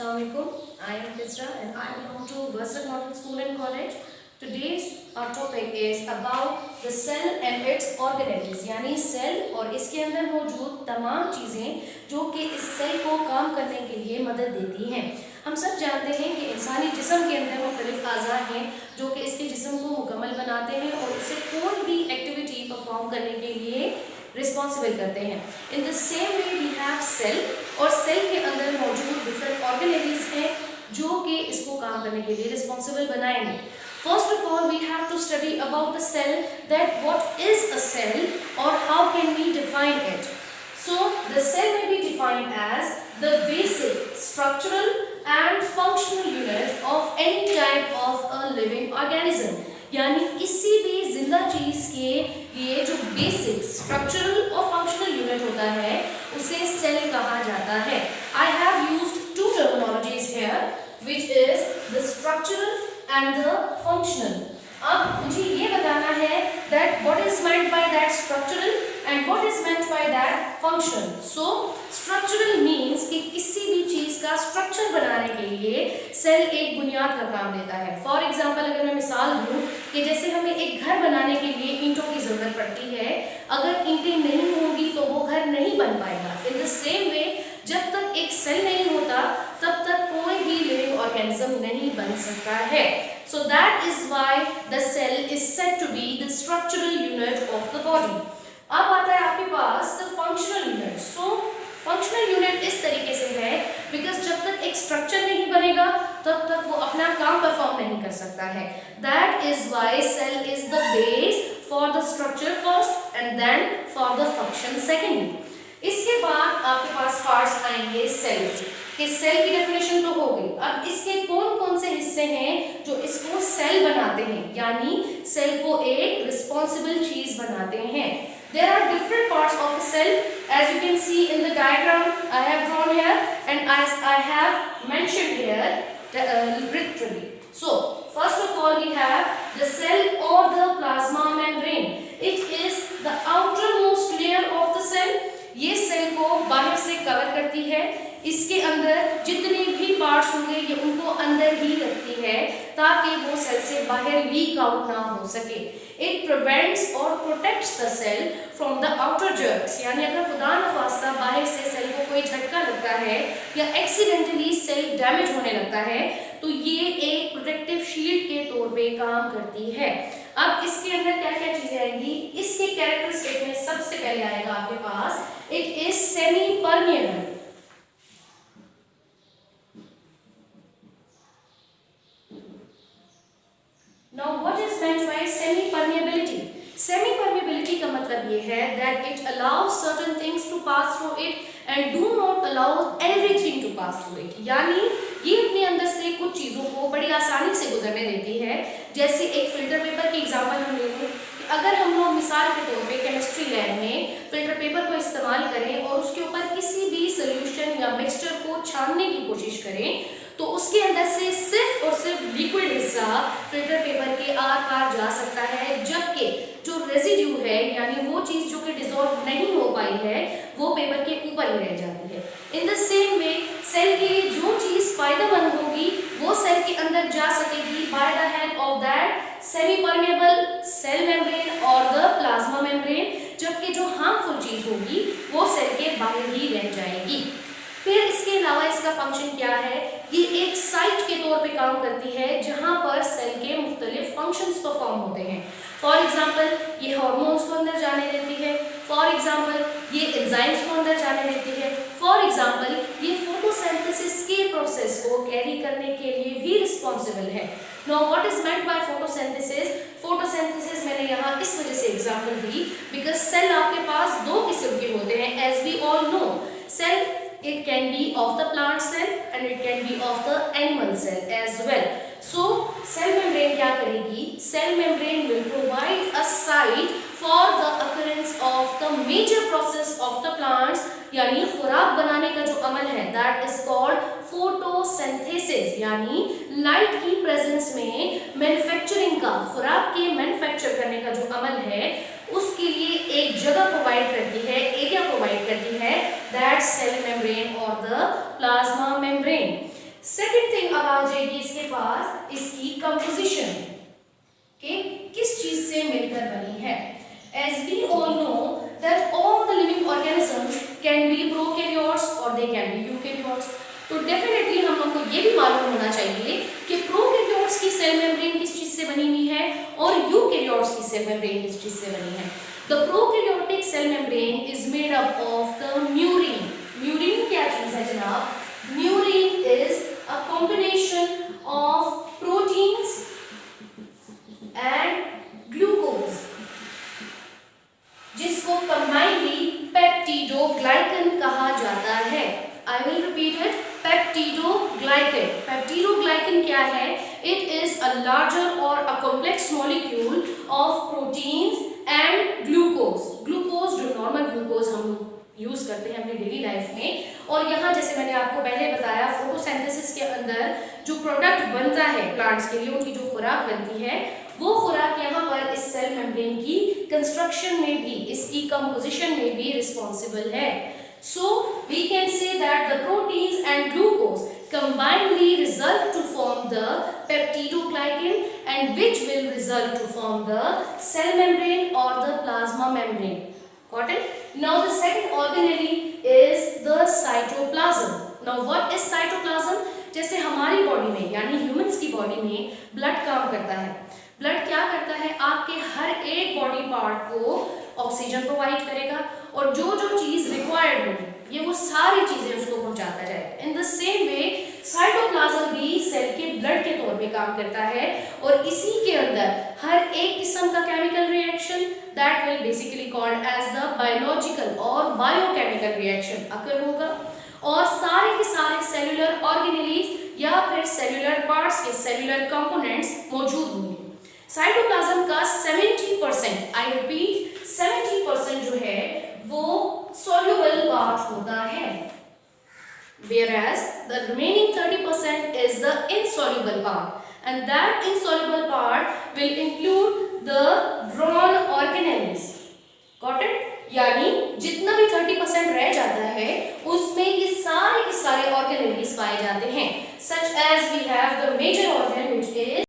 Assalamualaikum. I am Kisra and I belong to Versal Model School and College. Today's our topic is about the cell and its organelles यानी cell और इसके अंदर मौजूद तमाम चीज़ें जो कि इस सेल को काम करने के लिए मदद देती हैं। हम सब जानते हैं कि इंसानी जिस्म के अंदर मुख्तलिफ अज़ा हैं जो कि इसके जिस्म को मुकम्मल बनाते हैं और उसे कोई भी एक्टिविटी परफॉर्म करने के लिए रिस्पॉन्सिबल करते हैं। In the same way we have cell और सेल के अंदर मौजूद डिफरेंट ऑर्गेनेल्स हैं जो कि इसको काम करने के लिए रिस्पॉन्सिबल बनाएंगे। First of all, we have to study about the cell, that what is a cell or how can we define it. So, the cell may be defined as the basic structural and functional unit of any type of a living organism. यानी किसी भी जिंदा चीज के लिए जो basic structural और functional unit होता है उसे सेल कहा जाता है। I have used two terminologies here, which is the structural and the functional. अब मुझे ये बताना है that what is meant by that structural and what is meant by that functional. So structural means कि किसी भी चीज का स्ट्रक्चर बनाने के लिए सेल एक बुनियाद का काम देता है। फॉर एग्जाम्पल अगर मैं मिसाल दूं कि जैसे हमें एक घर बनाने के लिए ईंटों की जरूरत पड़ती है, अगर ईंटें नहीं होंगी तो वो घर नहीं बन पाएगा। इन द सेम वे जब तक एक सेल नहीं होता तब तक कोई भी लिविंग ऑर्गेनिज्म नहीं बन सकता है। So that is why the cell is said to be the structural unit of the body. अब आता है आपके पास the functional unit. So functional unit इस तरीके से है because जब तक एक स्ट्रक्चर नहीं बनेगा तब तक वो अपना काम परफॉर्म नहीं कर सकता है। That is why cell is the base for the structure first and then for the function secondly. इसके बाद आपके पास पार्ट्स आएंगे सेल के। सेल की डेफिनेशन तो हो गई। अब इसके कौन कौन से हिस्से हैं जो इसको सेल बनाते हैं, यानी सेल को एक रिस्पॉन्सिबल चीज बनाते हैं। There are different parts of a cell as you can see in the diagram I have drawn here and as I have mentioned here literally. So first of all we have the cell or the plasma membrane. It is the outermost layer of the cell. ये cell को बाहर से cover करती है। इसके अंदर जितने भी पार्ट्स होंगे ये उनको अंदर ही रखती है ताकि वो सेल से बाहर लीक आउट ना हो सके। It prevents or protects the cell from the outer jerks, यानी अगर खुदा न खास्ता बाहर से सेल को कोई झटका लगता है या एक्सीडेंटली सेल डैमेज होने लगता है तो ये एक प्रोटेक्टिव शील्ड के तौर पे काम करती है। अब इसके अंदर क्या क्या चीजें आएंगी, इसके कैरेक्टरिस्टिक में सबसे पहले आएगा आपके पास it is semi permeable. Now what is meant by semi permeability? Semi permeability का मतलब ये है that it allows certain things to pass through it and do not allow everything to pass through it. यानी ये अपने अंदर से कुछ चीजों को बड़ी आसानी से गुजरने देती है। जैसे एक फिल्टर पेपर की एग्जांपल हम ले लें कि अगर हम लोग मिसाल के तौर पे केमिस्ट्री लैब में फिल्टर पेपर को इस्तेमाल करें और उसके ऊपर किसी भी सोल्यूशन या मिक्सचर को छानने की कोशिश करें तो उसके अंदर से सिर्फ और सिर्फ लिक्विड हिस्सा फिल्टर पेपर के आर पार जा सकता है, जबकि जो रेजिड्यू है यानी वो चीज जो कि डिसॉल्व नहीं हो पाई है वो पेपर के ऊपर ही रह जाती है। In the same way cell के लिए जो चीज फायदेमंद होगी वो सेल के अंदर जा सकेगी by the help of that semi permeable cell membrane और द प्लाज्मा मेम्ब्रेन, जबकि जो हार्मफुल चीज होगी वो सेल के बाहर ही रह जाएगी। फिर इसके अलावा इसका फंक्शन क्या है, ये एक साइट के तौर पे काम करती है जहां पर सेल के मुख्तलिफ फंक्शंस परफॉर्म होते हैं। फॉर एग्जांपल ये हार्मोन्स को अंदर जाने देती है, फॉर एग्जांपल ये एंजाइम्स को अंदर जाने देती है, फॉर एग्जांपल ये फोटोसिंथेसिस के प्रोसेस को कैरी करने के लिए भी रिस्पॉन्सिबल है। Now what is meant by photosynthesis? Photosynthesis मैंने यहाँ इस वजह से एग्जांपल दी बिकॉज सेल आपके पास दो किस्म के होते हैं as we all know. Cell it can be of the plant cell and it can be of the animal cell as well. So cell membrane क्या करेगी? Cell membrane will provide a site for the occurrence of the major process of the plants, यानी खुराक बनाने का जो अमल है that is called photosynthesis, यानी light की प्रेजेंस में मैन्युफैक्चरिंग का, खुराक के मैन्युफैक्चर करने का जो अमल है उसके लिए एक जगह प्रोवाइड करती है, एरिया प्रोवाइड करती है, दैट सेल मेम्ब्रेन और the plasma membrane. They can be eukaryotes. तो डेफिनेटली हम लोग को ये भी मालूम होना चाहिए कि प्रोकैरियोट्स की सेल मेम्ब्रेन किस चीज से बनी हुई है और यूकेरियोट्स की सेल मेम्ब्रेन किस चीज से बनी है। The prokaryotic cell membrane is made up of the murein. Murein क्या चीज है जनाब? Murein is a combination of proteins and glucose, जिसको कंबाइनली पेप्टिडोग्लाइकन कहा जाता है। I will repeat it, peptidoglycan. Peptidoglycan क्या है? It is a larger or a complex molecule of proteins and glucose. Glucose जो normal glucose हम लोग use करते हैं अपनी डेली लाइफ में, और यहाँ जैसे मैंने आपको पहले बताया फोटोसिंथेसिस के अंदर जो प्रोडक्ट बनता है प्लांट्स के लिए, उनकी जो खुराक बनती है, वो खुराक यहाँ पर इस सेल मेम्ब्रेन की कंस्ट्रक्शन में भी, इसकी कंपोजिशन में भी रिस्पॉन्सिबल है। So we can say that the proteins and glucose combinedly result to form the peptidoglycan, and which will result to form the cell membrane or the plasma membrane. Got it? Now the second organelle is the cytoplasm. Now what is cytoplasm? जैसे हमारी body में यानी humans की body में blood काम करता है। Blood क्या करता है? आपके हर एक बॉडी पार्ट को ऑक्सीजन प्रोवाइड करेगा, और जो जो चीज रिक्वायर्ड होगी ये वो सारी चीजें उसको पहुंचाता जाएगा। इन द सेम वे साइटोप्लाज्म भी सेल के ब्लड के तौर पे काम करता है, और इसी के अंदर हर एक किस्म का chemical reaction that will basically called as the biological और बायोकेमिकल रिएक्शन अकर होगा, और सारे के सारे सेलुलर ऑर्गेनेल्स या फिर सेलुलर पार्ट्स के सेलुलर कंपोनेंट्स मौजूद होंगे। साइटोप्लाज्म का 70%, आई रिपीट 70% जो है वो soluble part होता है, whereas the remaining 30% is the insoluble part, and that insoluble part will include the drawn organelles. Got it? यानी जितना भी 30% रह जाता है उसमें ये सारे के सारे organelles पाए जाते हैं, such as we have the major organ which is